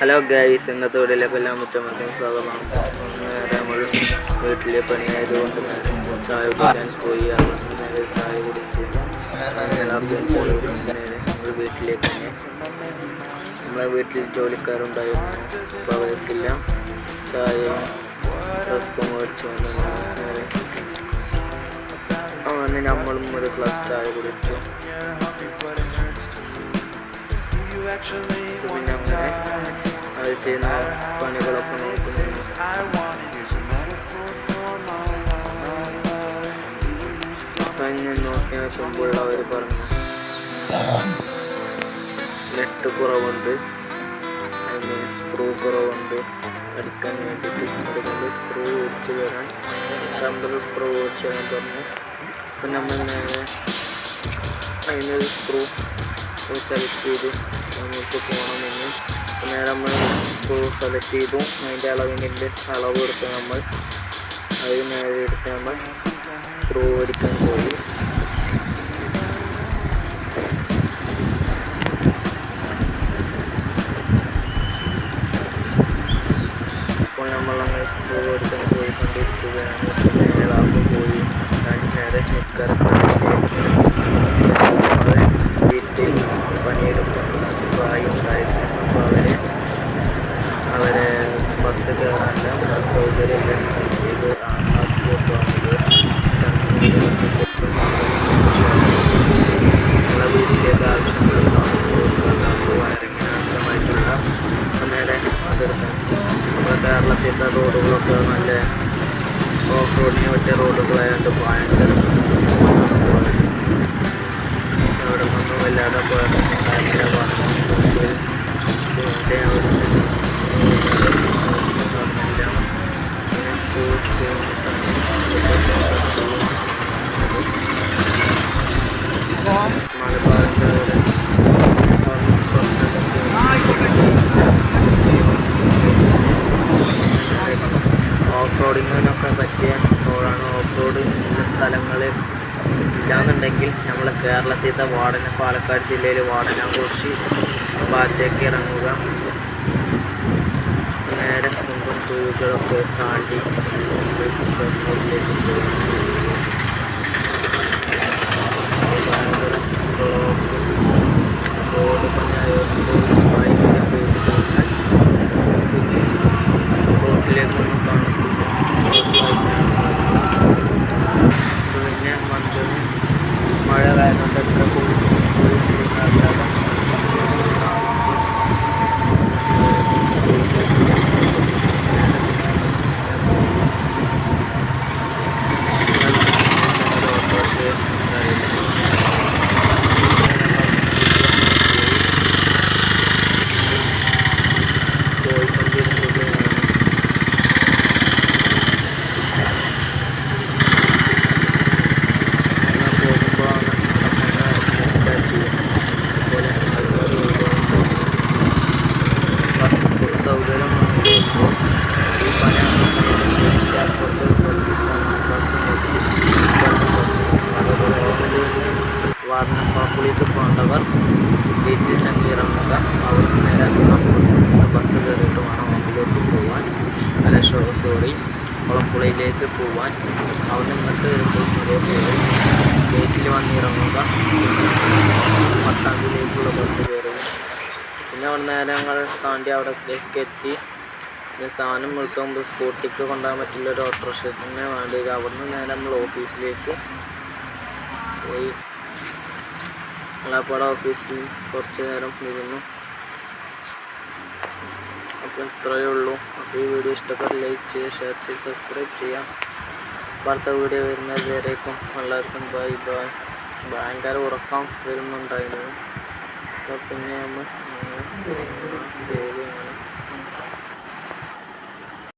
Hello guys, ഇന്നത്തെ വീട്ടിലേക്ക് എല്ലാം മുറ്റമർക്കും സ്വാഗതം. നേരെ നമ്മൾ വീട്ടിലെ പണിയായതുകൊണ്ട് നേരെ ചായ കുടിക്കാൻ പോയി. നേരെ ചായ കുടിച്ച് നേരെ നമ്മൾ വീട്ടിലേക്ക് തന്നെ. നമ്മളെ വീട്ടിൽ ജോലിക്കാരുണ്ടായിരുന്നു, അപ്പോൾ അവർക്കില്ല ചായയും റസ്കും മേടിച്ചുകൊണ്ട് നേരെ അങ്ങനെ നമ്മളും ഒരു ഗ്ലാസ് ചായ കുടിച്ചു. പിന്നെ അങ്ങനെ അത് ചെയ്യുന്ന പണികളൊക്കെ നോക്കുന്നു. കഴിഞ്ഞ് നോക്കി നോക്കുമ്പോൾ അവർ പറഞ്ഞു നെറ്റ് കുറവുണ്ട്, സ്ക്രൂ കുറവുണ്ട് അടിക്കാൻ വേണ്ടിയിട്ട്. അതുകൊണ്ട് സ്ക്രൂ ഓടിച്ച് വരാൻ 50 സ്ക്രൂ ഓടിച്ച് വരാൻ പറഞ്ഞു. അപ്പം നമ്മൾ നേരെ അതിനൊരു സ്ക്രൂ സെലക്ട് ചെയ്ത് നമുക്ക് പോകണമെന്ന്. നേരെ നമ്മൾ സ്ക്രൂ സെലക്ട് ചെയ്തു. അതിൻ്റെ അളവ് എടുത്ത് നമ്മൾ അത് നേരെ എടുത്ത് നമ്മൾ സ്ക്രൂ അടിക്കാൻ പോയി. അപ്പോൾ നമ്മൾ അങ്ങനെ സ്ക്രൂ അടിക്കാൻ പോയിക്കൊണ്ടിരിക്കുകയാണ്. നേരാകുമ്പോൾ പോയി നേരെ നിസ്കാരം വീട്ടിൽ പണിയെടുക്കുന്ന പ്രായമുണ്ടായിരുന്നു. അപ്പോൾ അവരെ ബസ് കയറാണ്ട് ബസ് സൗകര്യം ഇത് നമ്മളെ വീട്ടിലേക്ക് ആവശ്യമുള്ള സാധനങ്ങൾ വയറിങ്ങിന് ആവശ്യമായിട്ടുള്ള നേരെ അതെടുക്കാൻ. നമ്മുടെ കേരളത്തിൻ്റെ റോഡുകളൊക്കെ നല്ല ഓഫ് റോഡിന് പറ്റിയ റോഡുകളായതുകൊണ്ട് ഭയങ്കര അവിടെ നിന്നും വല്ലാതെ ഭയങ്കര മലബാറിൻ്റെ ഓഫ് റോഡിങ്ങിനൊക്കെ പറ്റിയ റോഡാണ്. ഓഫ് റോഡ് സ്ഥലങ്ങൾ ഇല്ലാന്നുണ്ടെങ്കിൽ നമ്മൾ കേരളത്തിലത്തെ പാലക്കാട് ജില്ലയിൽ വാടനാകുറിശി ഭാഗത്തേക്ക് ഇറങ്ങുക. നേരെ കുണ്ടും കുഴികളൊക്കെ താണ്ടി ഷൊർണൂരിലേക്ക് പോകും. റോഡ് പണിയായതുകൊണ്ട് റോഡിലേക്കൊന്നും കാണുന്നില്ല. പിന്നെ മഴ കാരണം എത്ര സൗകര്യം വാർണപ്പാക്കുളിക്ക് പോകേണ്ടവർ ഗേറ്റിൽ തന്നെ ഇറങ്ങുക. അവർക്ക് നേരെ ബസ് കയറിയിട്ട് വേണം മുമ്പിലോട്ട് പോകാൻ. അല്ല സോറി കുളപ്പുഴയിലേക്ക് പോകാൻ. അവിടെ നിന്നിട്ട് വരുമ്പോൾ ഗേറ്റിൽ വന്നിറങ്ങുക. പട്ടാമ്പിയിലേക്കുള്ള ബസ് കയറുക. പിന്നെ അവിടെ നേരെ ഞങ്ങൾ താണ്ടി അവിടേക്ക് എത്തി. പിന്നെ സാധനം വിൽക്കുമ്പോൾ സ്കൂട്ടിക്ക് കൊണ്ടുപോകാൻ പറ്റില്ല, ഒരു ഓട്ടോറിക്ഷ തന്നെ വേണ്ടി വരും. അവിടെ നിന്ന് നേരെ നമ്മൾ ഓഫീസിലേക്ക് പോയി. നമ്മളപ്പോൾ ഓഫീസിൽ കുറച്ച് നേരം ഇരുന്നു. അപ്പോൾ ഇത്രയേ ഉള്ളൂ. അപ്പോൾ ഈ വീഡിയോ ഇഷ്ടപ്പെട്ട ലൈക്ക് ചെയ്യുക, ഷെയർ ചെയ്യുക, സബ്സ്ക്രൈബ് ചെയ്യാം. അടുത്ത വീഡിയോ വരുന്നത് വരേക്കും എല്ലാവർക്കും ബൈ ബൈ. ഭയങ്കര ഉറക്കം വരുന്നുണ്ടായിരുന്നു. അപ്പോൾ പിന്നെ നമ്മൾ